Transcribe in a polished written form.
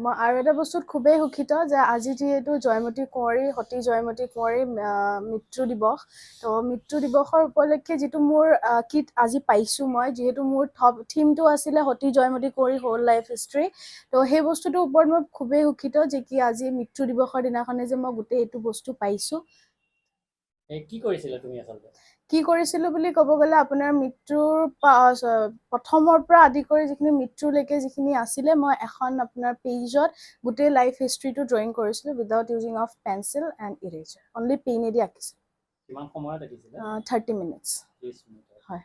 মই আৰু এটা বস্তুত খুবেই সুখিত যে আজি যিহেতু জয়মতী কুঁৱৰী সতী জয়মতী কুঁৱৰী মৃত্যু দিৱস, তো মৃত্যু দিৱসৰ উপলক্ষে যিটো মোৰ কিট আজি পাইছোঁ মই, যিহেতু মোৰ থিমটো আছিলে সতী জয়মতী কুঁৱৰী হোল লাইফ হিষ্ট্ৰী, তো সেই বস্তুটোৰ ওপৰত মই খুবেই সুখিত যে কি আজি মৃত্যু দিৱসৰ দিনাখনে যে মই গোটেই এইটো বস্তু পাইছোঁ। কি কৰিছিলা তুমি আচলতে? কি কৰিছিলোঁ বুলি ক'ব গ'লে আপোনাৰ মৃত্যুৰ প্ৰথমৰ পৰা আদি কৰি যিখিনি মৃত্যুলৈকে যিখিনি আছিলে, মই এখন আপোনাৰ পেজত গোটেই লাইফ হিষ্ট্ৰীটো ড্ৰয়িং কৰিছিলোঁ without using of pencil and eraser, only পেইনেদি আঁকিছিলোঁ। কিমান সময়ত আঁকিছিলা? 30 মিনিটছ। 30 মিনিট। হয়।